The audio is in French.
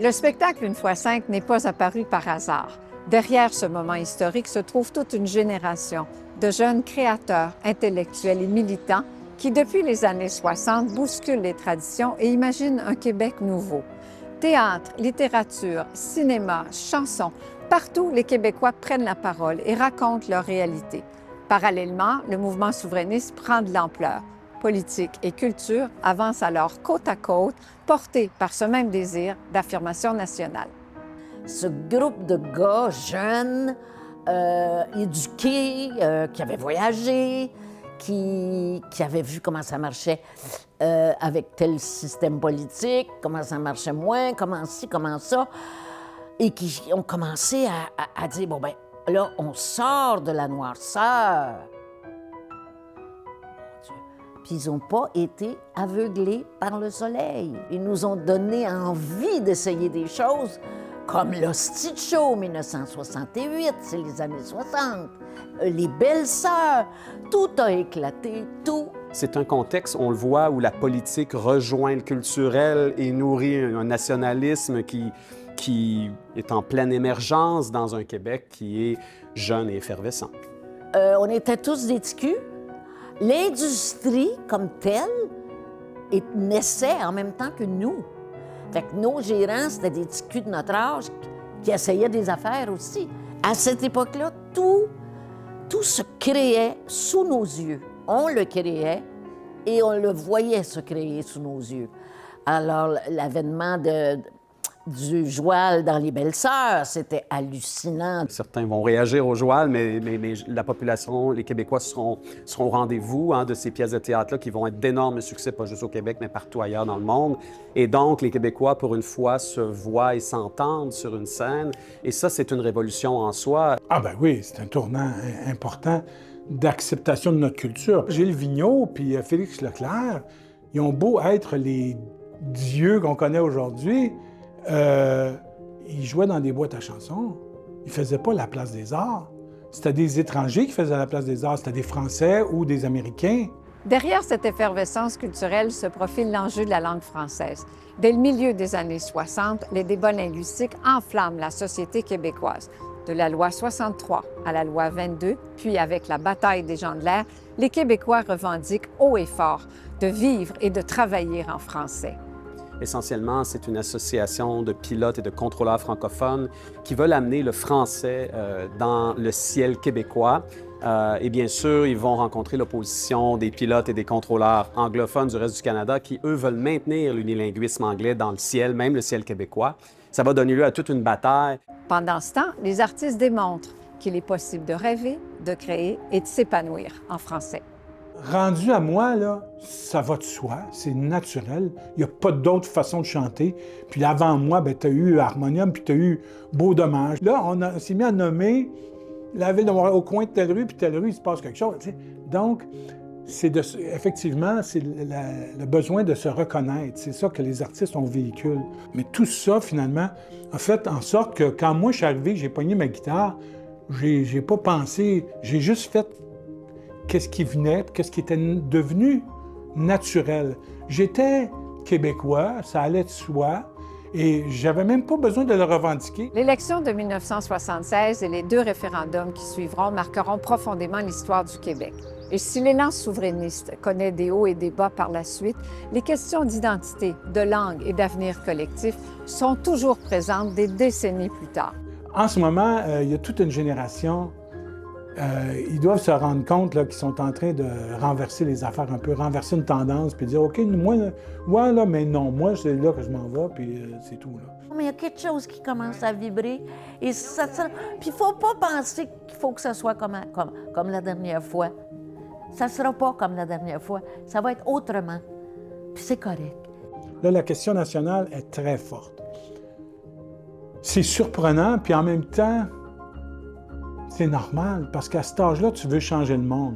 Le spectacle Une fois cinq n'est pas apparu par hasard. Derrière ce moment historique se trouve toute une génération de jeunes créateurs, intellectuels et militants qui, depuis les années 60, bousculent les traditions et imaginent un Québec nouveau. Théâtre, littérature, cinéma, chansons, partout, les Québécois prennent la parole et racontent leur réalité. Parallèlement, le mouvement souverainiste prend de l'ampleur. Politique et culture avancent alors côte à côte, portés par ce même désir d'affirmation nationale. Ce groupe de gars jeunes, éduqués, qui avaient voyagé, qui avaient vu comment ça marchait avec tel système politique, comment ça marchait moins, comment ci, comment ça, et qui ont commencé à dire, bon ben là, on sort de la noirceur. Puis ils n'ont pas été aveuglés par le soleil. Ils nous ont donné envie d'essayer des choses comme l'Hostie de Show, 1968, c'est les années 60. Les Belles-Sœurs, tout a éclaté, tout. C'est un contexte, on le voit, où la politique rejoint le culturel et nourrit un nationalisme qui est en pleine émergence dans un Québec qui est jeune et effervescent. On était tous des ticus. L'industrie comme telle naissait en même temps que nous. Fait que nos gérants, c'était des ticus de notre âge qui essayaient des affaires aussi. À cette époque-là, tout se créait sous nos yeux. On le créait et on le voyait se créer sous nos yeux. Alors, l'avènement du joual dans les Belles-Sœurs, c'était hallucinant. Certains vont réagir au joual, mais la population, les Québécois seront au rendez-vous de ces pièces de théâtre-là qui vont être d'énormes succès, pas juste au Québec, mais partout ailleurs dans le monde. Et donc, les Québécois, pour une fois, se voient et s'entendent sur une scène. Et ça, c'est une révolution en soi. Ah ben oui, c'est un tournant important d'acceptation de notre culture. Gilles Vigneault puis Félix Leclerc, ils ont beau être les dieux qu'on connaît aujourd'hui, ils jouaient dans des boîtes à chansons. Ils ne faisaient pas la place des arts. C'était des étrangers qui faisaient la place des arts. C'était des Français ou des Américains. Derrière cette effervescence culturelle se profile l'enjeu de la langue française. Dès le milieu des années 60, les débats linguistiques enflamment la société québécoise. De la loi 63 à la loi 22, puis avec la bataille des gens de l'air, les Québécois revendiquent haut et fort de vivre et de travailler en français. Essentiellement, c'est une association de pilotes et de contrôleurs francophones qui veulent amener le français dans le ciel québécois. Et bien sûr, ils vont rencontrer l'opposition des pilotes et des contrôleurs anglophones du reste du Canada qui, eux, veulent maintenir l'unilinguisme anglais dans le ciel, même le ciel québécois. Ça va donner lieu à toute une bataille. Pendant ce temps, les artistes démontrent qu'il est possible de rêver, de créer et de s'épanouir en français. Rendu à moi, là, ça va de soi, c'est naturel. Il n'y a pas d'autre façon de chanter. Puis avant moi, ben, tu as eu Harmonium, puis tu as eu Beau Dommage. Là, on s'est mis à nommer la ville de Montréal au coin de telle rue, puis telle rue, il se passe quelque chose. Tu sais. Donc, effectivement, c'est le besoin de se reconnaître. C'est ça que les artistes ont véhicule. Mais tout ça, finalement, a fait en sorte que quand moi, je suis arrivé, j'ai pogné ma guitare, j'ai pas pensé, j'ai juste fait qu'est-ce qui venait, qu'est-ce qui était devenu naturel. J'étais québécois, ça allait de soi, et j'avais même pas besoin de le revendiquer. L'élection de 1976 et les deux référendums qui suivront marqueront profondément l'histoire du Québec. Et si l'élan souverainiste connaît des hauts et des bas par la suite, les questions d'identité, de langue et d'avenir collectif sont toujours présentes des décennies plus tard. En ce moment, il y a toute une génération. Ils doivent se rendre compte qu'ils sont en train de renverser les affaires un peu, renverser une tendance, puis dire « OK, moi, ouais, là, mais non, moi, c'est là que je m'en vais, puis c'est tout. » Mais il y a quelque chose qui commence à vibrer. Et puis il ne faut pas penser qu'il faut que ça soit comme la dernière fois. Ça ne sera pas comme la dernière fois. Ça va être autrement. Puis c'est correct. Là, la question nationale est très forte. C'est surprenant, puis en même temps, c'est normal, parce qu'à cet âge-là, tu veux changer le monde.